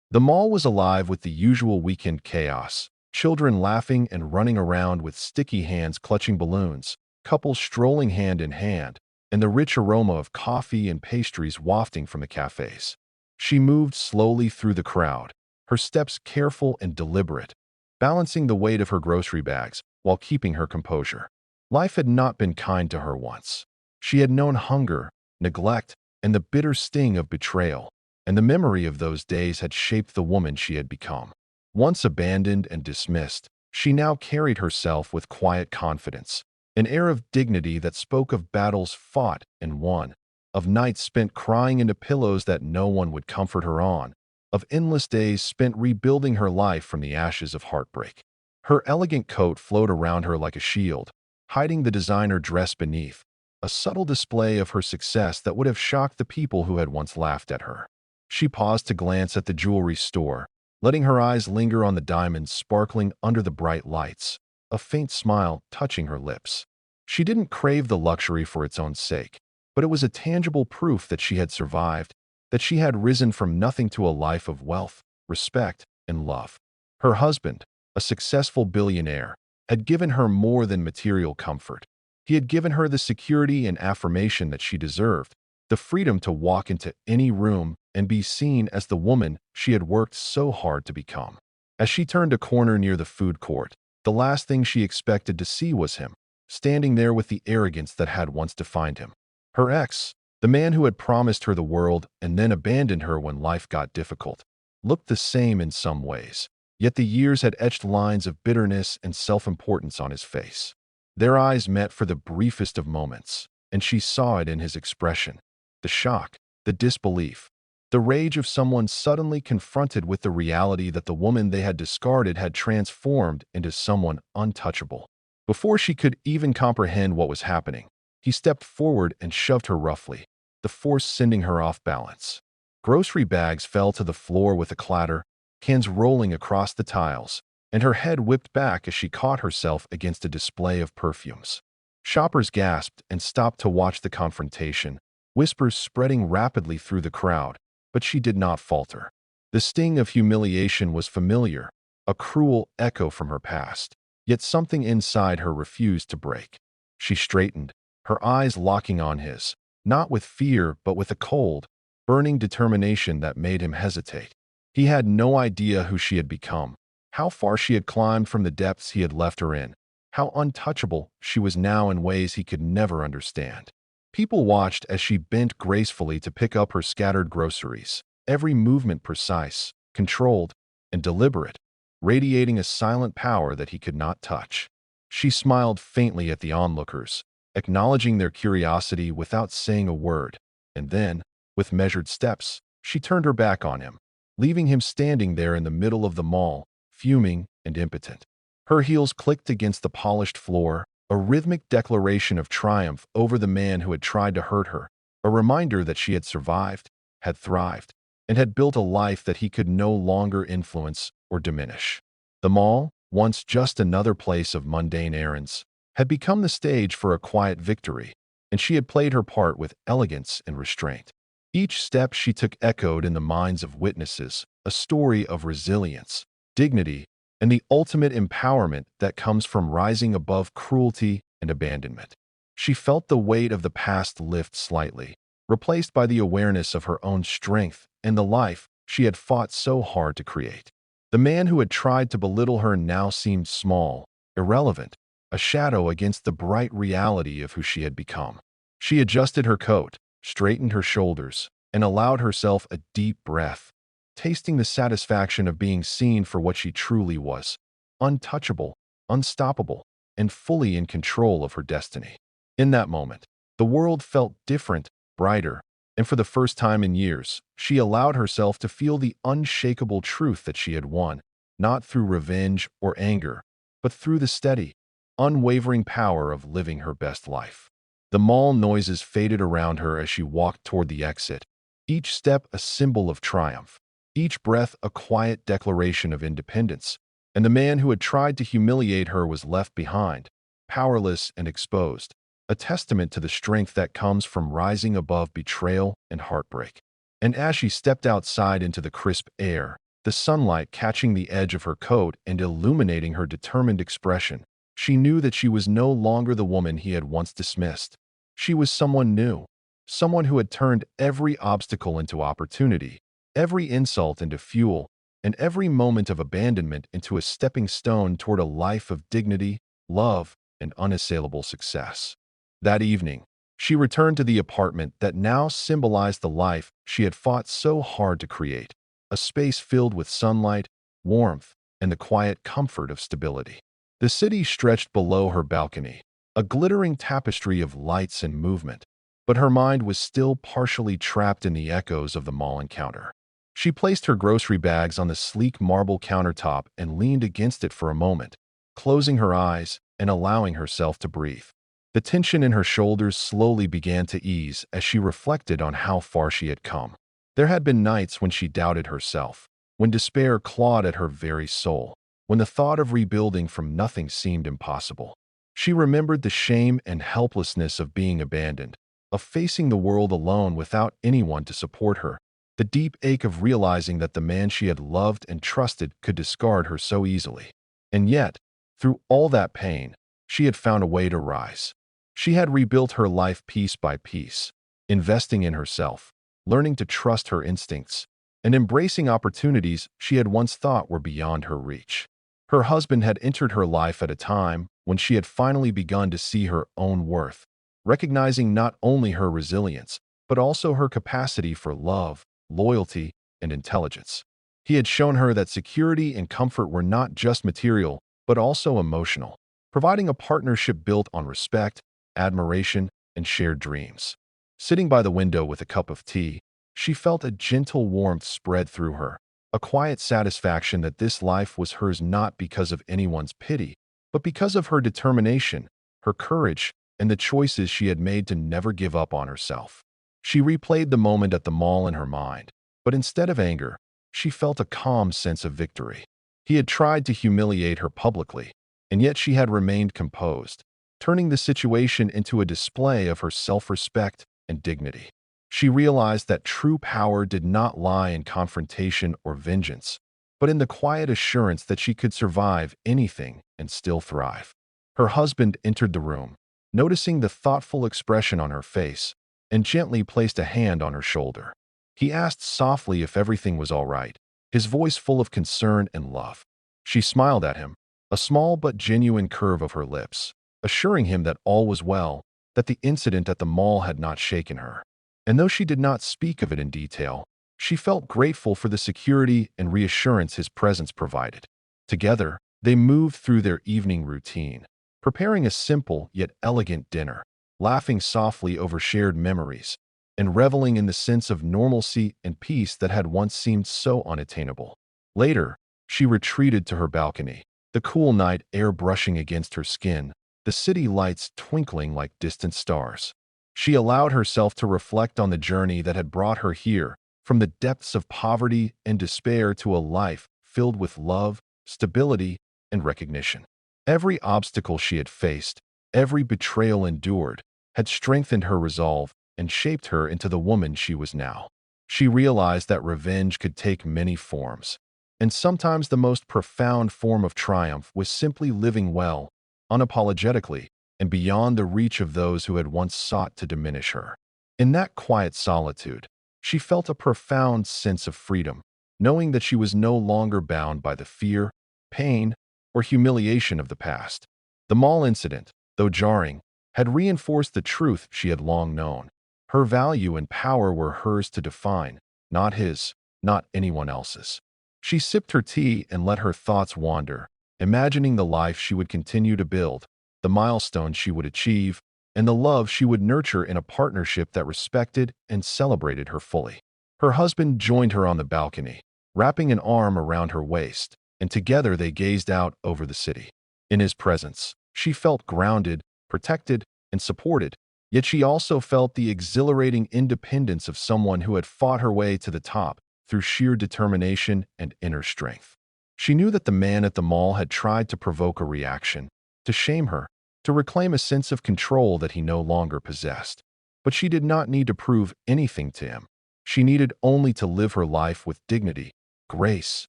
The mall was alive with the usual weekend chaos. Children laughing and running around with sticky hands clutching balloons, couples strolling hand in hand, and the rich aroma of coffee and pastries wafting from the cafes. She moved slowly through the crowd, her steps careful and deliberate, balancing the weight of her grocery bags while keeping her composure. Life had not been kind to her once. She had known hunger, neglect, and the bitter sting of betrayal, and the memory of those days had shaped the woman she had become. Once abandoned and dismissed, she now carried herself with quiet confidence, an air of dignity that spoke of battles fought and won, of nights spent crying into pillows that no one would comfort her on, of endless days spent rebuilding her life from the ashes of heartbreak. Her elegant coat flowed around her like a shield, hiding the designer dress beneath, a subtle display of her success that would have shocked the people who had once laughed at her. She paused to glance at the jewelry store, letting her eyes linger on the diamonds sparkling under the bright lights, a faint smile touching her lips. She didn't crave the luxury for its own sake, but it was a tangible proof that she had survived, that she had risen from nothing to a life of wealth, respect, and love. Her husband, a successful billionaire, had given her more than material comfort. He had given her the security and affirmation that she deserved, the freedom to walk into any room and be seen as the woman she had worked so hard to become. As she turned a corner near the food court, the last thing she expected to see was him, standing there with the arrogance that had once defined him. Her ex, the man who had promised her the world and then abandoned her when life got difficult, looked the same in some ways, yet the years had etched lines of bitterness and self-importance on his face. Their eyes met for the briefest of moments, and she saw it in his expression. The shock, the disbelief, the rage of someone suddenly confronted with the reality that the woman they had discarded had transformed into someone untouchable. Before she could even comprehend what was happening, he stepped forward and shoved her roughly, the force sending her off balance. Grocery bags fell to the floor with a clatter, cans rolling across the tiles, and her head whipped back as she caught herself against a display of perfumes. Shoppers gasped and stopped to watch the confrontation, whispers spreading rapidly through the crowd, but she did not falter. The sting of humiliation was familiar, a cruel echo from her past, yet something inside her refused to break. She straightened, her eyes locking on his, not with fear but with a cold, burning determination that made him hesitate. He had no idea who she had become, how far she had climbed from the depths he had left her in, how untouchable she was now in ways he could never understand. People watched as she bent gracefully to pick up her scattered groceries, every movement precise, controlled, and deliberate, radiating a silent power that he could not touch. She smiled faintly at the onlookers, acknowledging their curiosity without saying a word, and then, with measured steps, she turned her back on him, leaving him standing there in the middle of the mall, fuming and impotent. Her heels clicked against the polished floor, a rhythmic declaration of triumph over the man who had tried to hurt her, a reminder that she had survived, had thrived, and had built a life that he could no longer influence or diminish. The mall, once just another place of mundane errands, had become the stage for a quiet victory, and she had played her part with elegance and restraint. Each step she took echoed in the minds of witnesses, a story of resilience, dignity, and the ultimate empowerment that comes from rising above cruelty and abandonment. She felt the weight of the past lift slightly, replaced by the awareness of her own strength and the life she had fought so hard to create. The man who had tried to belittle her now seemed small, irrelevant, a shadow against the bright reality of who she had become. She adjusted her coat, straightened her shoulders, and allowed herself a deep breath, tasting the satisfaction of being seen for what she truly was, untouchable, unstoppable, and fully in control of her destiny. In that moment, the world felt different, brighter, and for the first time in years, she allowed herself to feel the unshakable truth that she had won, not through revenge or anger, but through the steady, unwavering power of living her best life. The mall noises faded around her as she walked toward the exit, each step a symbol of triumph, each breath a quiet declaration of independence, and the man who had tried to humiliate her was left behind, powerless and exposed, a testament to the strength that comes from rising above betrayal and heartbreak. And as she stepped outside into the crisp air, the sunlight catching the edge of her coat and illuminating her determined expression. She knew that she was no longer the woman he had once dismissed. She was someone new, someone who had turned every obstacle into opportunity, every insult into fuel, and every moment of abandonment into a stepping stone toward a life of dignity, love, and unassailable success. That evening, she returned to the apartment that now symbolized the life she had fought so hard to create, a space filled with sunlight, warmth, and the quiet comfort of stability. The city stretched below her balcony, a glittering tapestry of lights and movement, but her mind was still partially trapped in the echoes of the mall encounter. She placed her grocery bags on the sleek marble countertop and leaned against it for a moment, closing her eyes and allowing herself to breathe. The tension in her shoulders slowly began to ease as she reflected on how far she had come. There had been nights when she doubted herself, when despair clawed at her very soul, when the thought of rebuilding from nothing seemed impossible. She remembered the shame and helplessness of being abandoned, of facing the world alone without anyone to support her, the deep ache of realizing that the man she had loved and trusted could discard her so easily. And yet, through all that pain, she had found a way to rise. She had rebuilt her life piece by piece, investing in herself, learning to trust her instincts, and embracing opportunities she had once thought were beyond her reach. Her husband had entered her life at a time when she had finally begun to see her own worth, recognizing not only her resilience, but also her capacity for love, loyalty, and intelligence. He had shown her that security and comfort were not just material, but also emotional, providing a partnership built on respect, admiration, and shared dreams. Sitting by the window with a cup of tea, she felt a gentle warmth spread through her, a quiet satisfaction that this life was hers not because of anyone's pity, but because of her determination, her courage, and the choices she had made to never give up on herself. She replayed the moment at the mall in her mind, but instead of anger, she felt a calm sense of victory. He had tried to humiliate her publicly, and yet she had remained composed, turning the situation into a display of her self-respect and dignity. She realized that true power did not lie in confrontation or vengeance, but in the quiet assurance that she could survive anything and still thrive. Her husband entered the room, noticing the thoughtful expression on her face, and gently placed a hand on her shoulder. He asked softly if everything was all right, his voice full of concern and love. She smiled at him, a small but genuine curve of her lips, assuring him that all was well, that the incident at the mall had not shaken her. And though she did not speak of it in detail, she felt grateful for the security and reassurance his presence provided. Together, they moved through their evening routine, preparing a simple yet elegant dinner, laughing softly over shared memories, and reveling in the sense of normalcy and peace that had once seemed so unattainable. Later, she retreated to her balcony, the cool night air brushing against her skin, the city lights twinkling like distant stars. She allowed herself to reflect on the journey that had brought her here, from the depths of poverty and despair to a life filled with love, stability, and recognition. Every obstacle she had faced, every betrayal endured, had strengthened her resolve and shaped her into the woman she was now. She realized that revenge could take many forms, and sometimes the most profound form of triumph was simply living well, unapologetically, and beyond the reach of those who had once sought to diminish her. In that quiet solitude, she felt a profound sense of freedom, knowing that she was no longer bound by the fear, pain, or humiliation of the past. The mall incident, though jarring, had reinforced the truth she had long known. Her value and power were hers to define, not his, not anyone else's. She sipped her tea and let her thoughts wander, imagining the life she would continue to build, the milestones she would achieve, and the love she would nurture in a partnership that respected and celebrated her fully. Her husband joined her on the balcony, wrapping an arm around her waist, and together they gazed out over the city. In his presence, she felt grounded, protected, and supported, yet she also felt the exhilarating independence of someone who had fought her way to the top through sheer determination and inner strength. She knew that the man at the mall had tried to provoke a reaction, to shame her, to reclaim a sense of control that he no longer possessed. But she did not need to prove anything to him. She needed only to live her life with dignity, grace,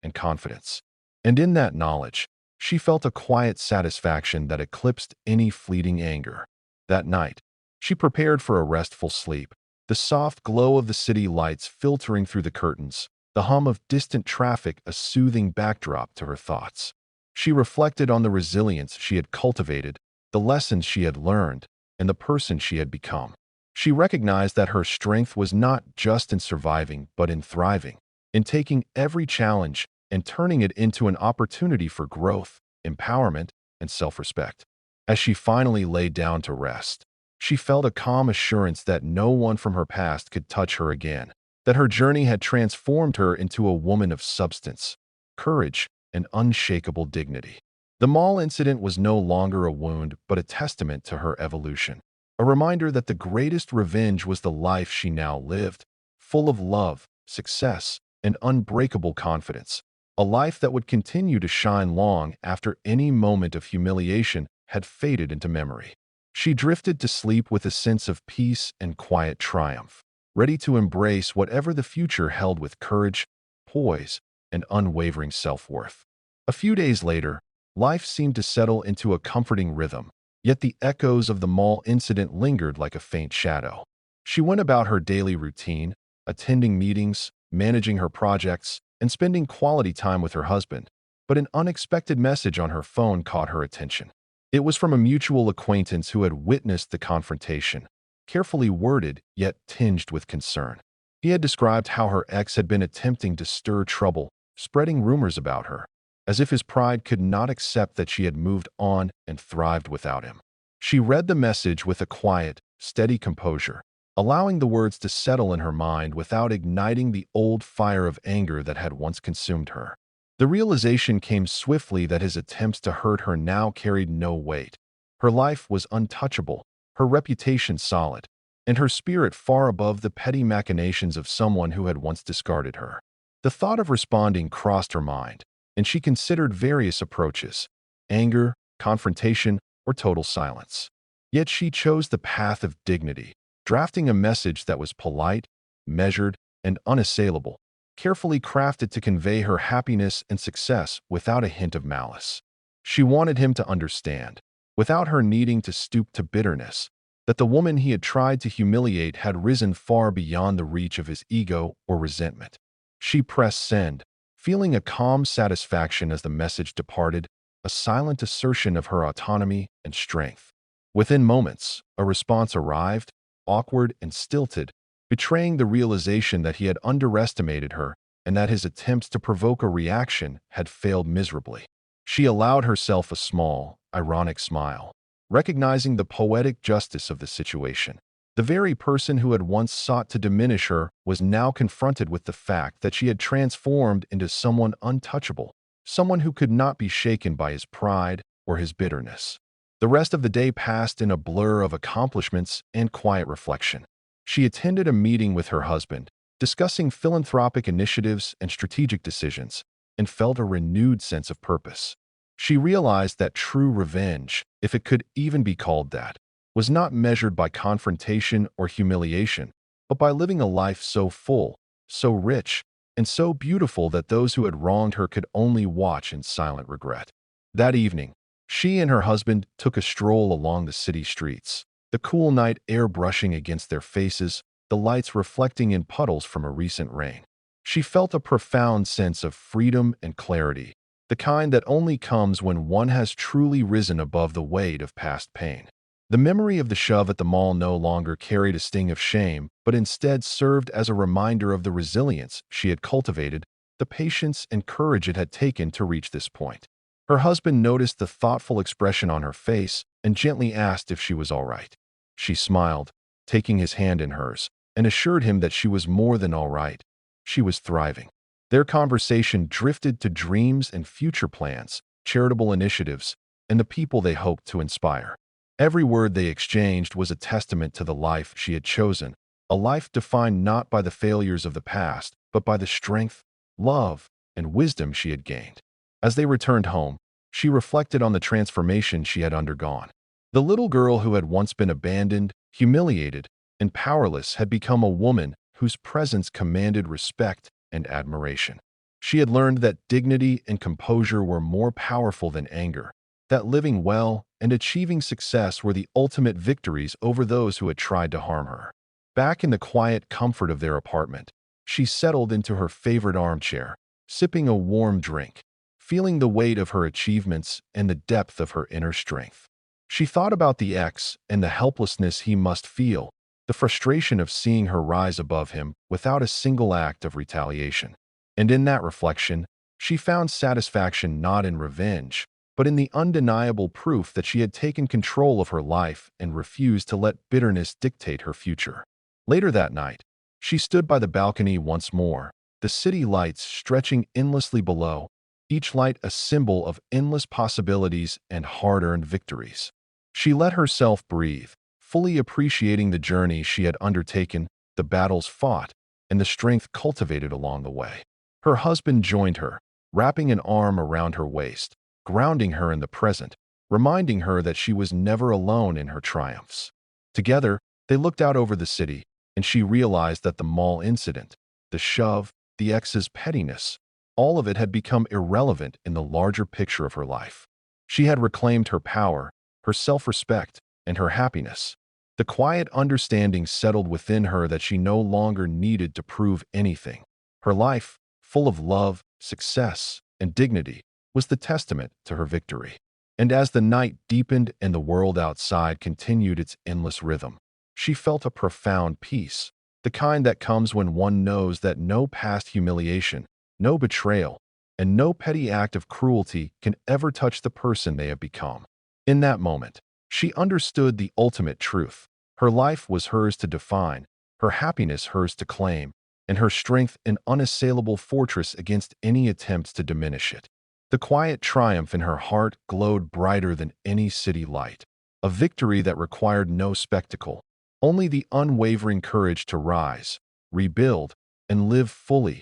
and confidence. And in that knowledge, she felt a quiet satisfaction that eclipsed any fleeting anger. That night, she prepared for a restful sleep, the soft glow of the city lights filtering through the curtains, the hum of distant traffic a soothing backdrop to her thoughts. She reflected on the resilience she had cultivated, the lessons she had learned, and the person she had become. She recognized that her strength was not just in surviving, but in thriving, in taking every challenge and turning it into an opportunity for growth, empowerment, and self-respect. As she finally lay down to rest, she felt a calm assurance that no one from her past could touch her again, that her journey had transformed her into a woman of substance, courage, and unshakable dignity. The mall incident was no longer a wound, but a testament to her evolution, a reminder that the greatest revenge was the life she now lived, full of love, success, and unbreakable confidence, a life that would continue to shine long after any moment of humiliation had faded into memory. She drifted to sleep with a sense of peace and quiet triumph, ready to embrace whatever the future held with courage, poise, and unwavering self-worth. A few days later, life seemed to settle into a comforting rhythm, yet the echoes of the mall incident lingered like a faint shadow. She went about her daily routine, attending meetings, managing her projects, and spending quality time with her husband, but an unexpected message on her phone caught her attention. It was from a mutual acquaintance who had witnessed the confrontation, carefully worded yet tinged with concern. He had described how her ex had been attempting to stir trouble, spreading rumors about her, as if his pride could not accept that she had moved on and thrived without him. She read the message with a quiet, steady composure, allowing the words to settle in her mind without igniting the old fire of anger that had once consumed her. The realization came swiftly that his attempts to hurt her now carried no weight. Her life was untouchable, her reputation solid, and her spirit far above the petty machinations of someone who had once discarded her. The thought of responding crossed her mind, and she considered various approaches: anger, confrontation, or total silence. Yet she chose the path of dignity, drafting a message that was polite, measured, and unassailable, carefully crafted to convey her happiness and success without a hint of malice. She wanted him to understand, without her needing to stoop to bitterness, that the woman he had tried to humiliate had risen far beyond the reach of his ego or resentment. She pressed send, feeling a calm satisfaction as the message departed, a silent assertion of her autonomy and strength. Within moments, a response arrived, awkward and stilted, betraying the realization that he had underestimated her and that his attempts to provoke a reaction had failed miserably. She allowed herself a small, ironic smile, recognizing the poetic justice of the situation. The very person who had once sought to diminish her was now confronted with the fact that she had transformed into someone untouchable, someone who could not be shaken by his pride or his bitterness. The rest of the day passed in a blur of accomplishments and quiet reflection. She attended a meeting with her husband, discussing philanthropic initiatives and strategic decisions, and felt a renewed sense of purpose. She realized that true revenge, if it could even be called that, was not measured by confrontation or humiliation, but by living a life so full, so rich, and so beautiful that those who had wronged her could only watch in silent regret. That evening, she and her husband took a stroll along the city streets, the cool night air brushing against their faces, the lights reflecting in puddles from a recent rain. She felt a profound sense of freedom and clarity, the kind that only comes when one has truly risen above the weight of past pain. The memory of the shove at the mall no longer carried a sting of shame, but instead served as a reminder of the resilience she had cultivated, the patience and courage it had taken to reach this point. Her husband noticed the thoughtful expression on her face and gently asked if she was all right. She smiled, taking his hand in hers, and assured him that she was more than all right. She was thriving. Their conversation drifted to dreams and future plans, charitable initiatives, and the people they hoped to inspire. Every word they exchanged was a testament to the life she had chosen, a life defined not by the failures of the past, but by the strength, love, and wisdom she had gained. As they returned home, she reflected on the transformation she had undergone. The little girl who had once been abandoned, humiliated, and powerless had become a woman whose presence commanded respect and admiration. She had learned that dignity and composure were more powerful than anger, that living well and achieving success were the ultimate victories over those who had tried to harm her. Back in the quiet comfort of their apartment, she settled into her favorite armchair, sipping a warm drink, feeling the weight of her achievements and the depth of her inner strength. She thought about the ex and the helplessness he must feel, the frustration of seeing her rise above him without a single act of retaliation. And in that reflection, she found satisfaction not in revenge, but in the undeniable proof that she had taken control of her life and refused to let bitterness dictate her future. Later that night, she stood by the balcony once more, the city lights stretching endlessly below, each light a symbol of endless possibilities and hard-earned victories. She let herself breathe, fully appreciating the journey she had undertaken, the battles fought, and the strength cultivated along the way. Her husband joined her, wrapping an arm around her waist, grounding her in the present, reminding her that she was never alone in her triumphs. Together, they looked out over the city, and she realized that the mall incident, the shove, the ex's pettiness, all of it had become irrelevant in the larger picture of her life. She had reclaimed her power, her self-respect, and her happiness. The quiet understanding settled within her that she no longer needed to prove anything. Her life, full of love, success, and dignity, was the testament to her victory. And as the night deepened and the world outside continued its endless rhythm, she felt a profound peace, the kind that comes when one knows that no past humiliation, no betrayal, and no petty act of cruelty can ever touch the person they have become. In that moment, she understood the ultimate truth. Her life was hers to define, her happiness hers to claim, and her strength an unassailable fortress against any attempts to diminish it. The quiet triumph in her heart glowed brighter than any city light, a victory that required no spectacle, only the unwavering courage to rise, rebuild, and live fully,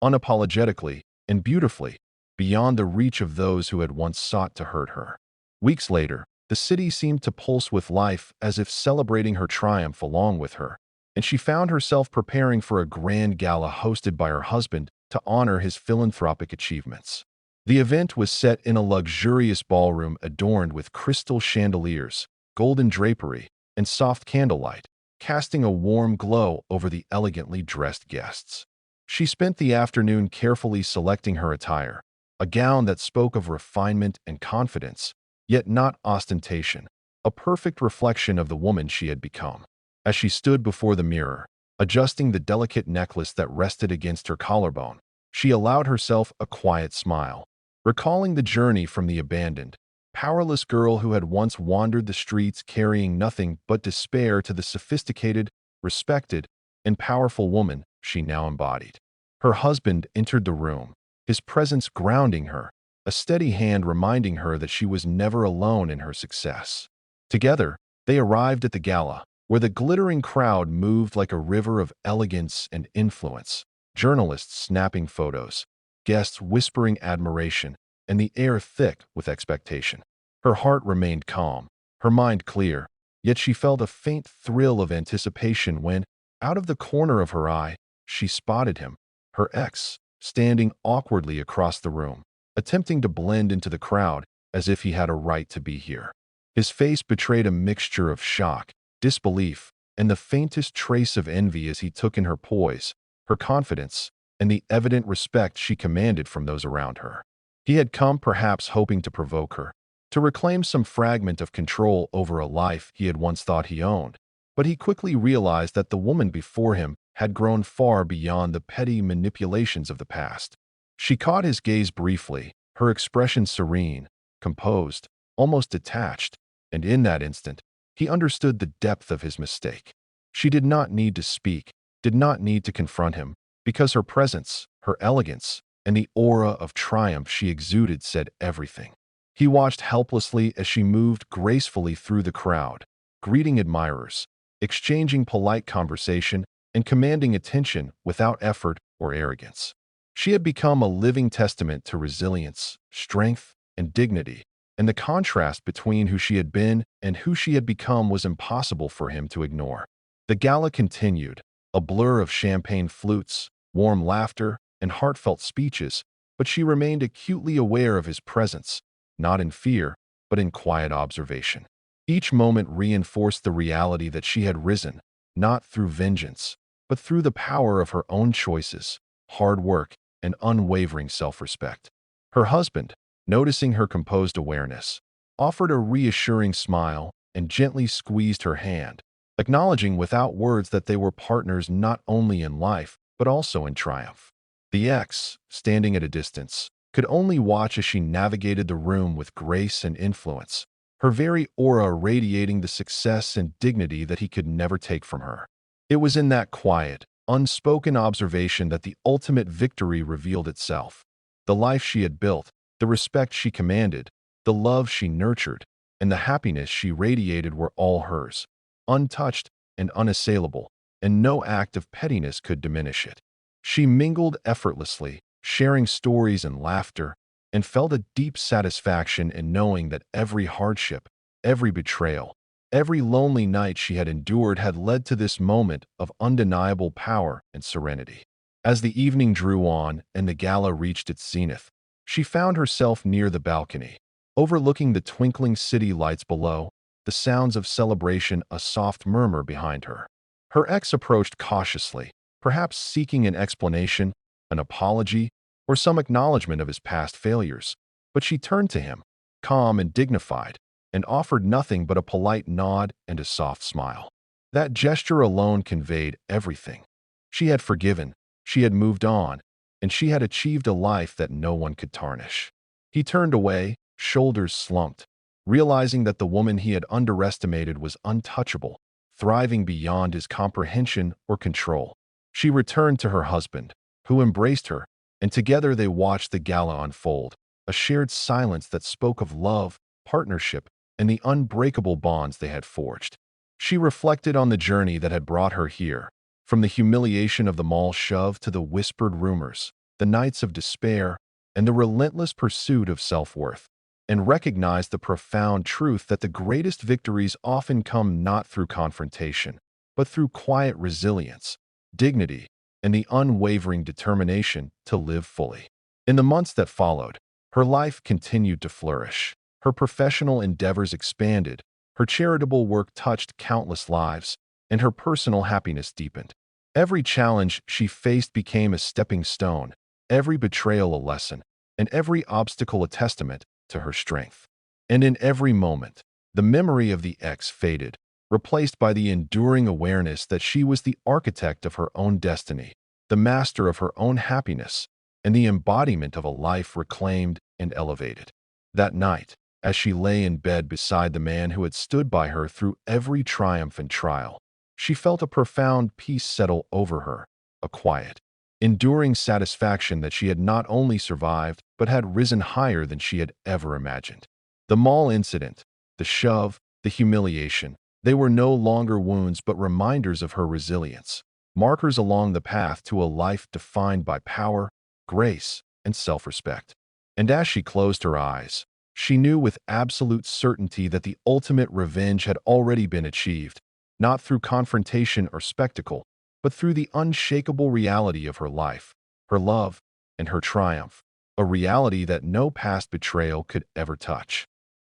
unapologetically, and beautifully, beyond the reach of those who had once sought to hurt her. Weeks later, the city seemed to pulse with life as if celebrating her triumph along with her, and she found herself preparing for a grand gala hosted by her husband to honor his philanthropic achievements. The event was set in a luxurious ballroom adorned with crystal chandeliers, golden drapery, and soft candlelight, casting a warm glow over the elegantly dressed guests. She spent the afternoon carefully selecting her attire, a gown that spoke of refinement and confidence, yet not ostentation, a perfect reflection of the woman she had become. As she stood before the mirror, adjusting the delicate necklace that rested against her collarbone, she allowed herself a quiet smile, recalling the journey from the abandoned, powerless girl who had once wandered the streets carrying nothing but despair to the sophisticated, respected, and powerful woman she now embodied. Her husband entered the room, his presence grounding her, a steady hand reminding her that she was never alone in her success. Together, they arrived at the gala, where the glittering crowd moved like a river of elegance and influence, journalists snapping photos, guests whispering admiration, and the air thick with expectation. Her heart remained calm, her mind clear, yet she felt a faint thrill of anticipation when, out of the corner of her eye, she spotted him, her ex, standing awkwardly across the room, attempting to blend into the crowd as if he had a right to be here. His face betrayed a mixture of shock, disbelief, and the faintest trace of envy as he took in her poise, her confidence, and the evident respect she commanded from those around her. He had come perhaps hoping to provoke her, to reclaim some fragment of control over a life he had once thought he owned, but he quickly realized that the woman before him had grown far beyond the petty manipulations of the past. She caught his gaze briefly, her expression serene, composed, almost detached, and in that instant, he understood the depth of his mistake. She did not need to speak, did not need to confront him, because her presence, her elegance, and the aura of triumph she exuded said everything. He watched helplessly as she moved gracefully through the crowd, greeting admirers, exchanging polite conversation, and commanding attention without effort or arrogance. She had become a living testament to resilience, strength, and dignity, and the contrast between who she had been and who she had become was impossible for him to ignore. The gala continued, a blur of champagne flutes, warm laughter, and heartfelt speeches, but she remained acutely aware of his presence, not in fear, but in quiet observation. Each moment reinforced the reality that she had risen, not through vengeance, but through the power of her own choices, hard work, and unwavering self-respect. Her husband, noticing her composed awareness, offered a reassuring smile and gently squeezed her hand, acknowledging without words that they were partners not only in life, but also in triumph. The ex, standing at a distance, could only watch as she navigated the room with grace and influence, her very aura radiating the success and dignity that he could never take from her. It was in that quiet, unspoken observation that the ultimate victory revealed itself. The life she had built, the respect she commanded, the love she nurtured, and the happiness she radiated were all hers, untouched and unassailable, and no act of pettiness could diminish it. She mingled effortlessly, sharing stories and laughter, and felt a deep satisfaction in knowing that every hardship, every betrayal, every lonely night she had endured had led to this moment of undeniable power and serenity. As the evening drew on and the gala reached its zenith, she found herself near the balcony, overlooking the twinkling city lights below, the sounds of celebration a soft murmur behind her. Her ex approached cautiously, perhaps seeking an explanation, an apology, or some acknowledgement of his past failures, but she turned to him, calm and dignified, and offered nothing but a polite nod and a soft smile. That gesture alone conveyed everything. She had forgiven, she had moved on, and she had achieved a life that no one could tarnish. He turned away, shoulders slumped, realizing that the woman he had underestimated was untouchable, thriving beyond his comprehension or control. She returned to her husband, who embraced her, and together they watched the gala unfold, a shared silence that spoke of love, partnership, and the unbreakable bonds they had forged. She reflected on the journey that had brought her here, from the humiliation of the mall shove to the whispered rumors, the nights of despair, and the relentless pursuit of self-worth, and recognized the profound truth that the greatest victories often come not through confrontation, but through quiet resilience, dignity, and the unwavering determination to live fully. In the months that followed, her life continued to flourish. Her professional endeavors expanded, her charitable work touched countless lives, and her personal happiness deepened. Every challenge she faced became a stepping stone, every betrayal a lesson, and every obstacle a testament to her strength. And in every moment, the memory of the ex faded, replaced by the enduring awareness that she was the architect of her own destiny, the master of her own happiness, and the embodiment of a life reclaimed and elevated. That night, as she lay in bed beside the man who had stood by her through every triumph and trial, she felt a profound peace settle over her, a quiet, enduring satisfaction that she had not only survived, but had risen higher than she had ever imagined. The mall incident, the shove, the humiliation, they were no longer wounds but reminders of her resilience, markers along the path to a life defined by power, grace, and self-respect. And as she closed her eyes, she knew with absolute certainty that the ultimate revenge had already been achieved, not through confrontation or spectacle, but through the unshakable reality of her life, her love, and her triumph, a reality that no past betrayal could ever touch.